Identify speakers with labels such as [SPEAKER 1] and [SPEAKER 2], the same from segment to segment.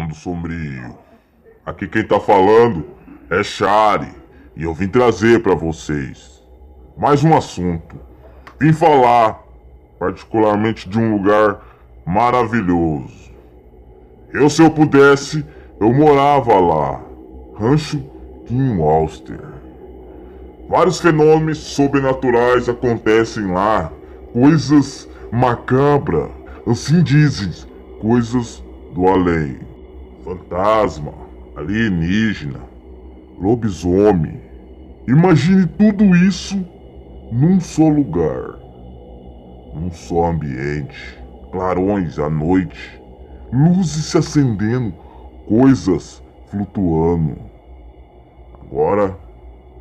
[SPEAKER 1] Mundo Sombrio. Aqui quem tá falando é Shari e eu vim trazer pra vocês mais um assunto. Vim falar particularmente de um lugar maravilhoso. Se eu pudesse, eu morava lá. Rancho Kim Walster. Vários fenômenos sobrenaturais acontecem lá. Coisas macabras, assim dizem, coisas do além. Fantasma, alienígena, lobisomem. Imagine tudo isso num só lugar. Num só ambiente. Clarões à noite. Luzes se acendendo. Coisas flutuando. Agora,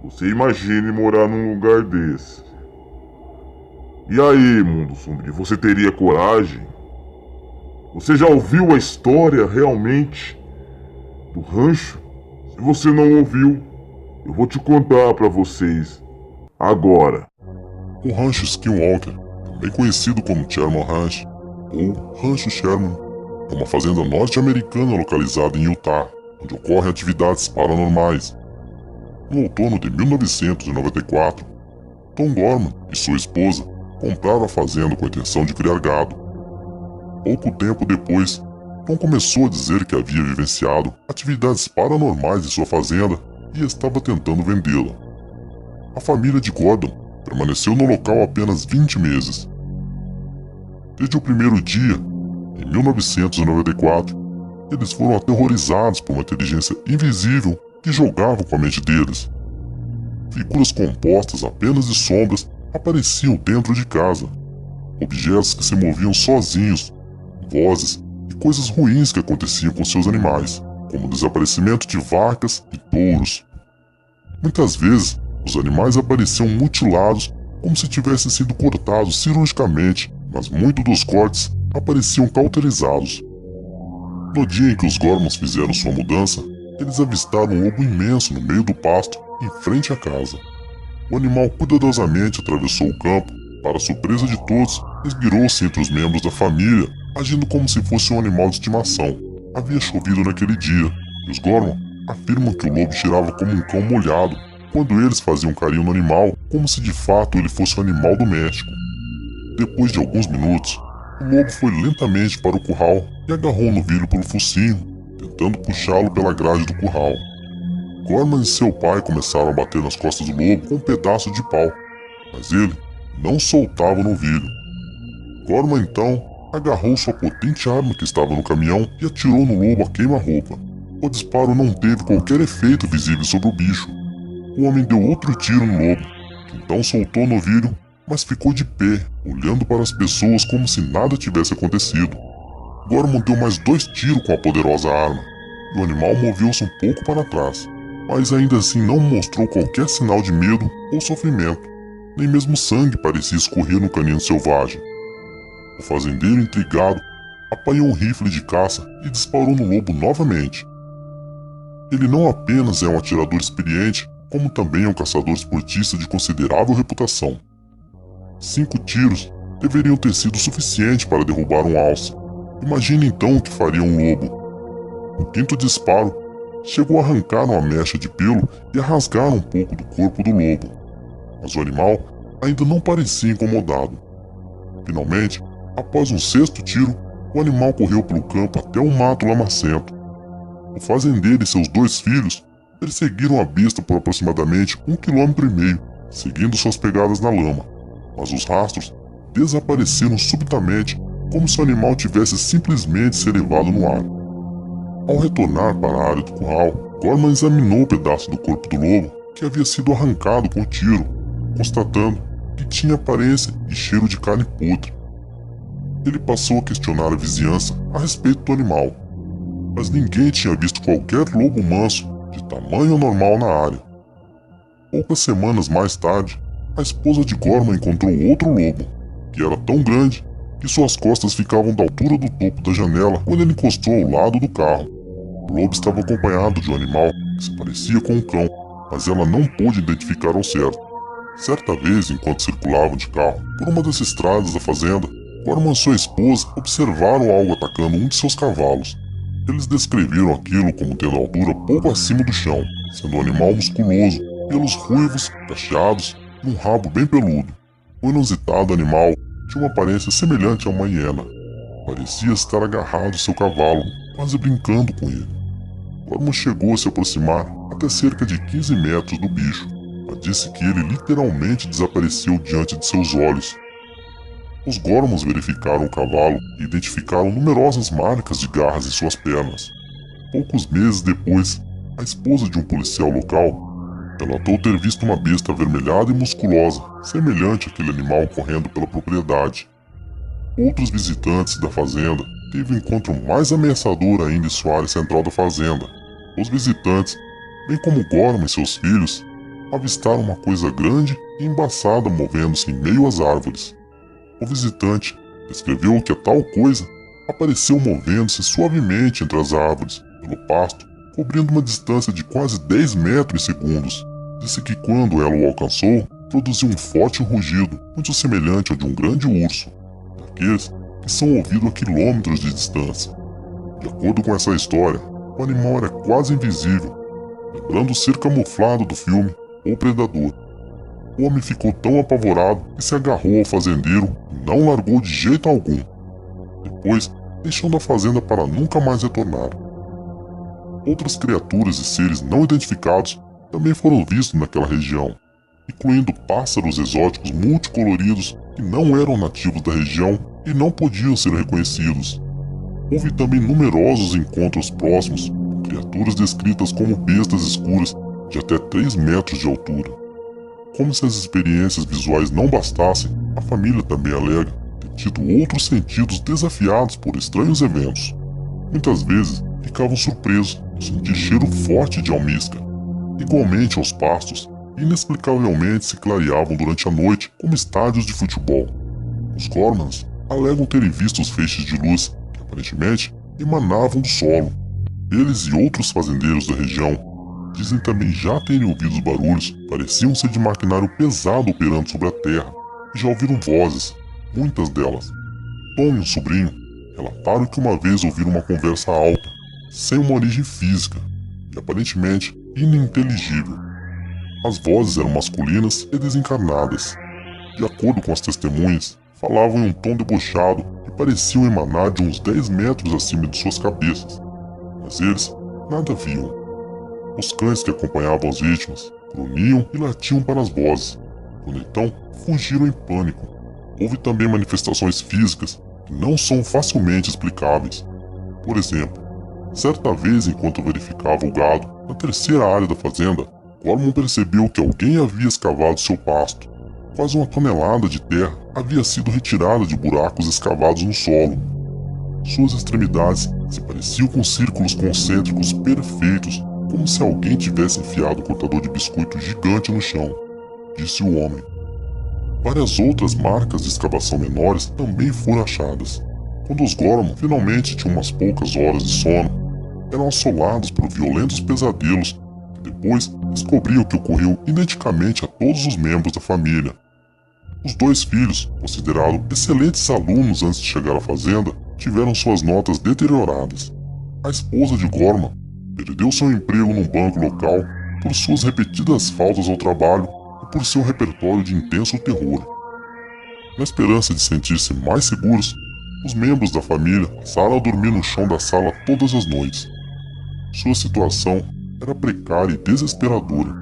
[SPEAKER 1] você imagine morar num lugar desse. E aí, Mundo Sombrio, você teria coragem? Você já ouviu a história realmente do rancho? Se você não ouviu, eu vou te contar pra vocês agora.
[SPEAKER 2] O Rancho Skinwalker, também conhecido como Sherman Ranch ou Rancho Sherman, é uma fazenda norte-americana localizada em Utah, onde ocorrem atividades paranormais. No outono de 1994, Tom Gorman e sua esposa compraram a fazenda com a intenção de criar gado. Pouco tempo depois, Tom começou a dizer que havia vivenciado atividades paranormais em sua fazenda e estava tentando vendê-la. A família de Gordon permaneceu no local apenas 20 meses. Desde o primeiro dia, em 1994, eles foram aterrorizados por uma inteligência invisível que jogava com a mente deles. Figuras compostas apenas de sombras apareciam dentro de casa. Objetos que se moviam sozinhos, vozes e coisas ruins que aconteciam com seus animais, como o desaparecimento de vacas e touros. Muitas vezes, os animais apareciam mutilados como se tivessem sido cortados cirurgicamente, mas muitos dos cortes apareciam cauterizados. No dia em que os Gormans fizeram sua mudança, eles avistaram um lobo imenso no meio do pasto, em frente à casa. O animal cuidadosamente atravessou o campo, para surpresa de todos, esgueirou-se entre os membros da família, agindo como se fosse um animal de estimação. Havia chovido naquele dia, e os Gorman afirmam que o lobo cheirava como um cão molhado, quando eles faziam carinho no animal, como se de fato ele fosse um animal doméstico. Depois de alguns minutos, o lobo foi lentamente para o curral e agarrou o novilho pelo focinho, tentando puxá-lo pela grade do curral. Gorman e seu pai começaram a bater nas costas do lobo com um pedaço de pau, mas ele não soltava o novilho. Gorman então agarrou sua potente arma que estava no caminhão e atirou no lobo a queima-roupa. O disparo não teve qualquer efeito visível sobre o bicho. O homem deu outro tiro no lobo, que então soltou o novilho, mas ficou de pé, olhando para as pessoas como se nada tivesse acontecido. Gorman deu mais 2 tiros com a poderosa arma, e o animal moveu-se um pouco para trás, mas ainda assim não mostrou qualquer sinal de medo ou sofrimento, nem mesmo sangue parecia escorrer no canino selvagem. O fazendeiro, intrigado, apanhou um rifle de caça e disparou no lobo novamente. Ele não apenas é um atirador experiente, como também é um caçador esportista de considerável reputação. 5 tiros deveriam ter sido suficiente para derrubar um alce. Imagine então o que faria um lobo. O 5º disparo chegou a arrancar uma mecha de pelo e a rasgar um pouco do corpo do lobo. Mas o animal ainda não parecia incomodado. Finalmente, após um 6º tiro, o animal correu pelo campo até um mato lamacento. O fazendeiro e seus 2 filhos perseguiram a besta por aproximadamente 1,5 km, seguindo suas pegadas na lama, mas os rastros desapareceram subitamente, como se o animal tivesse simplesmente se elevado no ar. Ao retornar para a área do curral, Gorman examinou o pedaço do corpo do lobo que havia sido arrancado com o tiro, constatando que tinha aparência e cheiro de carne podre. Ele passou a questionar a vizinhança a respeito do animal, mas ninguém tinha visto qualquer lobo manso de tamanho normal na área. Poucas semanas mais tarde, a esposa de Gorman encontrou outro lobo, que era tão grande que suas costas ficavam da altura do topo da janela quando ele encostou ao lado do carro. O lobo estava acompanhado de um animal que se parecia com um cão, mas ela não pôde identificar ao certo. Certa vez, enquanto circulavam de carro por uma das estradas da fazenda, Gorman e sua esposa observaram algo atacando um de seus cavalos. Eles descreveram aquilo como tendo altura pouco acima do chão, sendo um animal musculoso, pelos ruivos, cacheados e um rabo bem peludo. O inusitado animal tinha uma aparência semelhante a uma hiena. Parecia estar agarrado ao seu cavalo, quase brincando com ele. Gorman chegou a se aproximar até cerca de 15 metros do bicho, mas disse que ele literalmente desapareceu diante de seus olhos. Os Gormans verificaram o cavalo e identificaram numerosas marcas de garras em suas pernas. Poucos meses depois, a esposa de um policial local relatou ter visto uma besta avermelhada e musculosa, semelhante àquele animal correndo pela propriedade. Outros visitantes da fazenda teve um encontro mais ameaçador ainda em sua área central da fazenda. Os visitantes, bem como Gorman e seus filhos, avistaram uma coisa grande e embaçada movendo-se em meio às árvores. O visitante descreveu que a tal coisa apareceu movendo-se suavemente entre as árvores, pelo pasto, cobrindo uma distância de quase 10 metros em segundos. Disse que quando ela o alcançou, produziu um forte rugido, muito semelhante ao de um grande urso, daqueles que são ouvidos a quilômetros de distância. De acordo com essa história, o animal era quase invisível, lembrando o ser camuflado do filme O Predador. O homem ficou tão apavorado que se agarrou ao fazendeiro e não largou de jeito algum. Depois, deixando a fazenda para nunca mais retornar. Outras criaturas e seres não identificados também foram vistos naquela região, incluindo pássaros exóticos multicoloridos que não eram nativos da região e não podiam ser reconhecidos. Houve também numerosos encontros próximos com criaturas descritas como bestas escuras de até 3 metros de altura. Como se as experiências visuais não bastassem, a família também alega ter tido outros sentidos desafiados por estranhos eventos. Muitas vezes ficavam surpresos ao sentir cheiro forte de almíscar. Igualmente aos pastos, inexplicavelmente se clareavam durante a noite como estádios de futebol. Os Gormans alegam terem visto os feixes de luz que aparentemente emanavam do solo. Eles e outros fazendeiros da região dizem também já terem ouvido os barulhos que pareciam ser de maquinário pesado operando sobre a terra, e já ouviram vozes, muitas delas. Tom e um sobrinho relataram que uma vez ouviram uma conversa alta, sem uma origem física, e aparentemente ininteligível. As vozes eram masculinas e desencarnadas. De acordo com as testemunhas, falavam em um tom debochado e pareciam emanar de uns 10 metros acima de suas cabeças. Mas eles nada viam. Os cães que acompanhavam as vítimas grunhiam e latiam para as vozes, quando então fugiram em pânico. Houve também manifestações físicas que não são facilmente explicáveis. Por exemplo, certa vez enquanto verificava o gado na terceira área da fazenda, Gorman percebeu que alguém havia escavado seu pasto. Quase uma tonelada de terra havia sido retirada de buracos escavados no solo. Suas extremidades se pareciam com círculos concêntricos perfeitos, como se alguém tivesse enfiado um cortador de biscoito gigante no chão, disse o homem. Várias outras marcas de escavação menores também foram achadas. Quando os Gorman finalmente tinham umas poucas horas de sono, eram assolados por violentos pesadelos que depois descobriam que ocorreu identicamente a todos os membros da família. Os 2 filhos, considerados excelentes alunos antes de chegar à fazenda, tiveram suas notas deterioradas. A esposa de Gorman perdeu seu emprego num banco local por suas repetidas faltas ao trabalho e por seu repertório de intenso terror. Na esperança de sentir-se mais seguros, os membros da família passaram a dormir no chão da sala todas as noites. Sua situação era precária e desesperadora.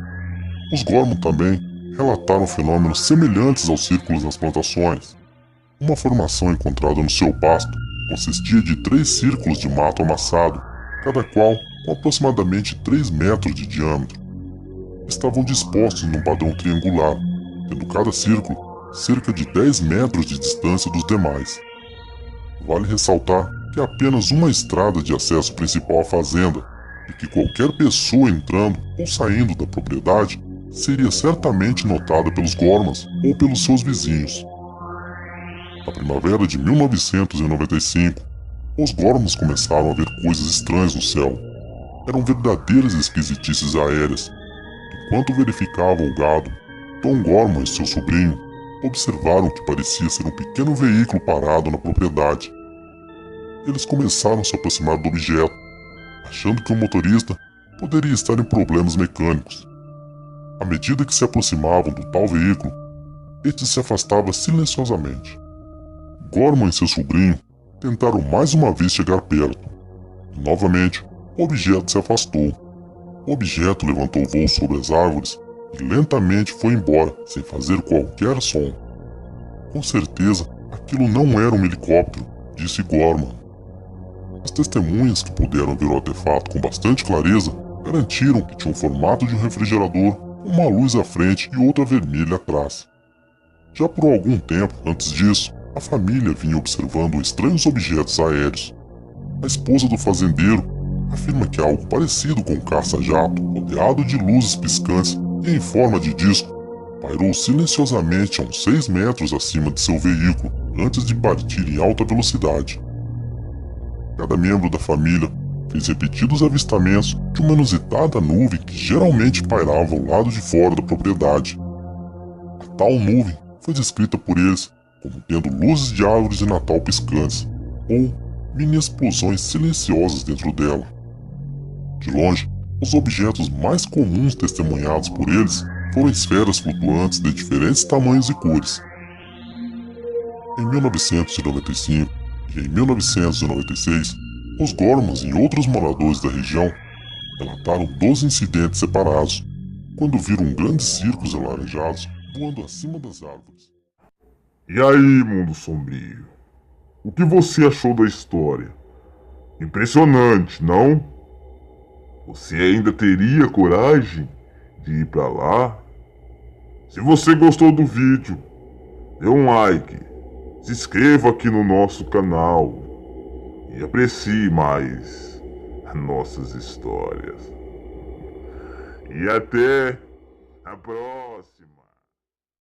[SPEAKER 2] Os Gorman também relataram fenômenos semelhantes aos círculos nas plantações. Uma formação encontrada no seu pasto consistia de 3 círculos de mato amassado, cada qual com aproximadamente 3 metros de diâmetro. Estavam dispostos num padrão triangular, tendo cada círculo cerca de 10 metros de distância dos demais. Vale ressaltar que há apenas uma estrada de acesso principal à fazenda e que qualquer pessoa entrando ou saindo da propriedade seria certamente notada pelos Gormans ou pelos seus vizinhos. Na primavera de 1995, os Gormans começaram a ver coisas estranhas no céu. Eram verdadeiras esquisitices aéreas. Enquanto verificavam o gado, Tom Gorman e seu sobrinho observaram que parecia ser um pequeno veículo parado na propriedade. Eles começaram a se aproximar do objeto achando que o motorista poderia estar em problemas mecânicos. À medida que se aproximavam do tal veículo, este se afastava silenciosamente. Gorman e seu sobrinho tentaram mais uma vez chegar perto. E novamente, o objeto se afastou. O objeto levantou voo sobre as árvores e lentamente foi embora, sem fazer qualquer som. Com certeza, aquilo não era um helicóptero, disse Gorman. As testemunhas que puderam ver o artefato com bastante clareza garantiram que tinha o formato de um refrigerador, uma luz à frente e outra vermelha atrás. Já por algum tempo antes disso, a família vinha observando estranhos objetos aéreos. A esposa do fazendeiro afirma que algo parecido com um caça-jato, rodeado de luzes piscantes e em forma de disco, pairou silenciosamente a uns 6 metros acima de seu veículo antes de partir em alta velocidade. Cada membro da família fez repetidos avistamentos de uma inusitada nuvem que geralmente pairava ao lado de fora da propriedade. A tal nuvem foi descrita por eles como tendo luzes de árvores de Natal piscantes, ou mini explosões silenciosas dentro dela. De longe, os objetos mais comuns testemunhados por eles foram esferas flutuantes de diferentes tamanhos e cores. Em 1995 e em 1996, os Gormans e outros moradores da região relataram 12 incidentes separados, quando viram grandes círculos alaranjados voando acima das árvores.
[SPEAKER 1] E aí, mundo sombrio? O que você achou da história? Impressionante, não? Você ainda teria coragem de ir pra lá? Se você gostou do vídeo, dê um like, se inscreva aqui no nosso canal e aprecie mais as nossas histórias. E até a próxima!